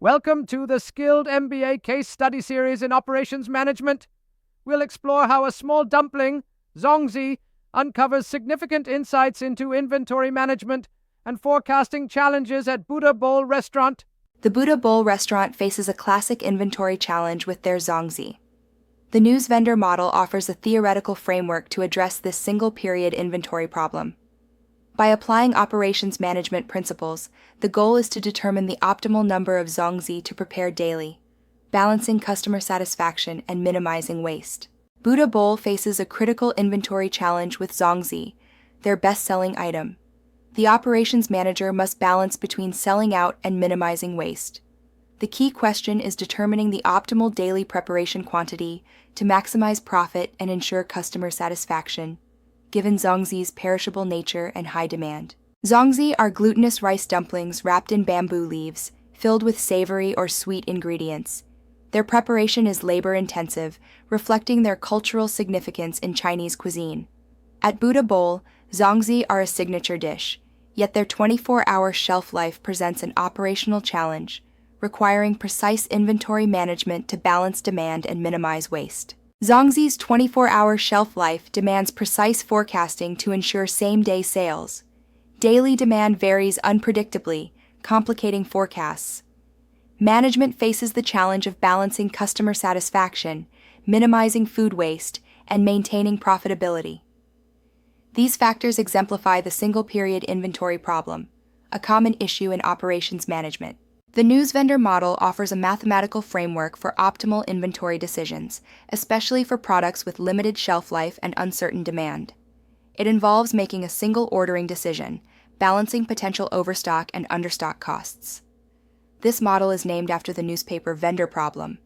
Welcome to the Skilled MBA Case Study Series in Operations Management. We'll explore how a small dumpling, Zongzi, uncovers significant insights into inventory management and forecasting challenges at Buddha Bowl Restaurant. The Buddha Bowl restaurant faces a classic inventory challenge with their Zongzi. The news vendor model offers a theoretical framework to address this single-period inventory problem. By applying operations management principles, the goal is to determine the optimal number of Zongzi to prepare daily, balancing customer satisfaction and minimizing waste. Buddha Bowl faces a critical inventory challenge with Zongzi, their best-selling item. The operations manager must balance between selling out and minimizing waste. The key question is determining the optimal daily preparation quantity to maximize profit and ensure customer satisfaction, given Zongzi's perishable nature and high demand. Zongzi are glutinous rice dumplings wrapped in bamboo leaves, filled with savory or sweet ingredients. Their preparation is labor-intensive, reflecting their cultural significance in Chinese cuisine. At Buddha Bowl, Zongzi are a signature dish, yet their 24-hour shelf life presents an operational challenge, requiring precise inventory management to balance demand and minimize waste. Zongzi's 24-hour shelf life demands precise forecasting to ensure same-day sales. Daily demand varies unpredictably, complicating forecasts. Management faces the challenge of balancing customer satisfaction, minimizing food waste, and maintaining profitability. These factors exemplify the single-period inventory problem, a common issue in operations management. The news vendor model offers a mathematical framework for optimal inventory decisions, especially for products with limited shelf life and uncertain demand. It involves making a single ordering decision, balancing potential overstock and understock costs. This model is named after the newspaper vendor problem,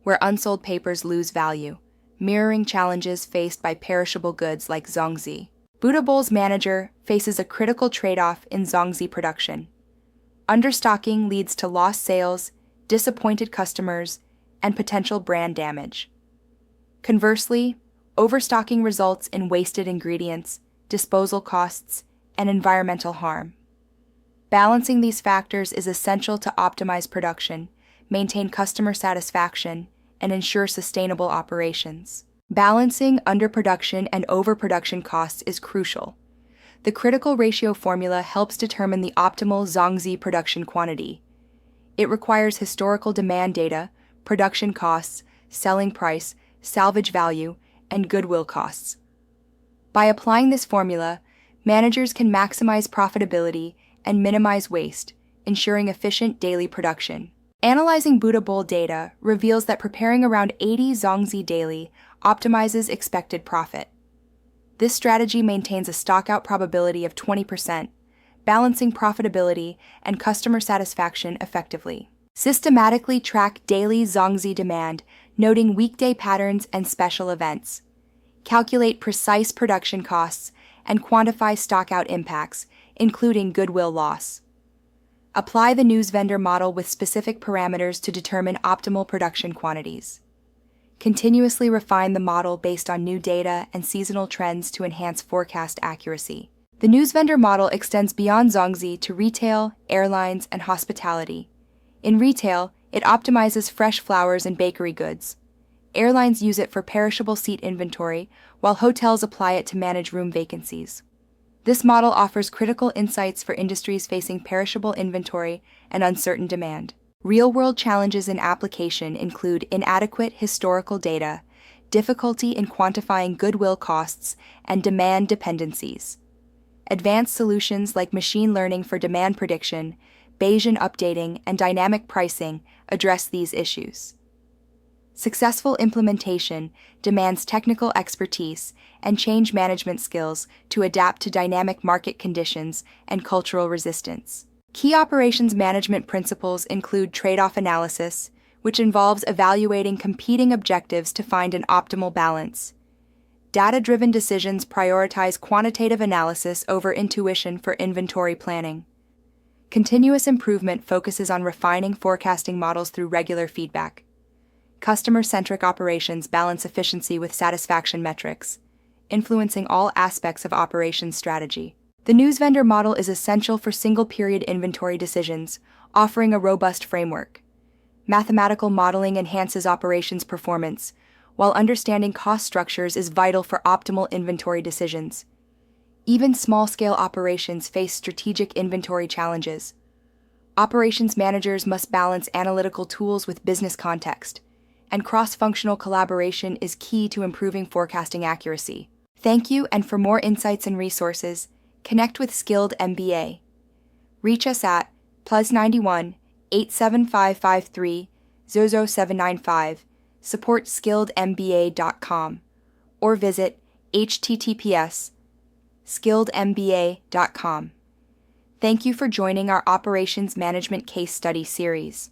where unsold papers lose value, mirroring challenges faced by perishable goods like Zongzi. Buddha Bowl's manager faces a critical trade-off in Zongzi production. Understocking leads to lost sales, disappointed customers, and potential brand damage. Conversely, overstocking results in wasted ingredients, disposal costs, and environmental harm. Balancing these factors is essential to optimize production, maintain customer satisfaction, and ensure sustainable operations. Balancing underproduction and overproduction costs is crucial. The critical ratio formula helps determine the optimal Zongzi production quantity. It requires historical demand data, production costs, selling price, salvage value, and goodwill costs. By applying this formula, managers can maximize profitability and minimize waste, ensuring efficient daily production. Analyzing Buddha Bowl data reveals that preparing around 80 Zongzi daily optimizes expected profit. This strategy maintains a stockout probability of 20%, balancing profitability and customer satisfaction effectively. Systematically track daily Zongzi demand, noting weekday patterns and special events. Calculate precise production costs and quantify stockout impacts, including goodwill loss. Apply the news vendor model with specific parameters to determine optimal production quantities. Continuously refine the model based on new data and seasonal trends to enhance forecast accuracy. The news vendor model extends beyond Zongzi to retail, airlines, and hospitality. In retail, it optimizes fresh flowers and bakery goods. Airlines use it for perishable seat inventory, while hotels apply it to manage room vacancies. This model offers critical insights for industries facing perishable inventory and uncertain demand. Real-world challenges in application include inadequate historical data, difficulty in quantifying goodwill costs, and demand dependencies. Advanced solutions like machine learning for demand prediction, Bayesian updating, and dynamic pricing address these issues. Successful implementation demands technical expertise and change management skills to adapt to dynamic market conditions and cultural resistance. Key operations management principles include trade-off analysis, which involves evaluating competing objectives to find an optimal balance. Data-driven decisions prioritize quantitative analysis over intuition for inventory planning. Continuous improvement focuses on refining forecasting models through regular feedback. Customer-centric operations balance efficiency with satisfaction metrics, influencing all aspects of operations strategy. The news vendor model is essential for single-period inventory decisions, offering a robust framework. Mathematical modeling enhances operations performance, while understanding cost structures is vital for optimal inventory decisions. Even small-scale operations face strategic inventory challenges. Operations managers must balance analytical tools with business context, and cross-functional collaboration is key to improving forecasting accuracy. Thank you, and for more insights and resources, connect with Skilled MBA. Reach us at +91 87553 00795, support skilledmba.com, or visit https://skilledmba.com. Thank you for joining our Operations Management Case Study series.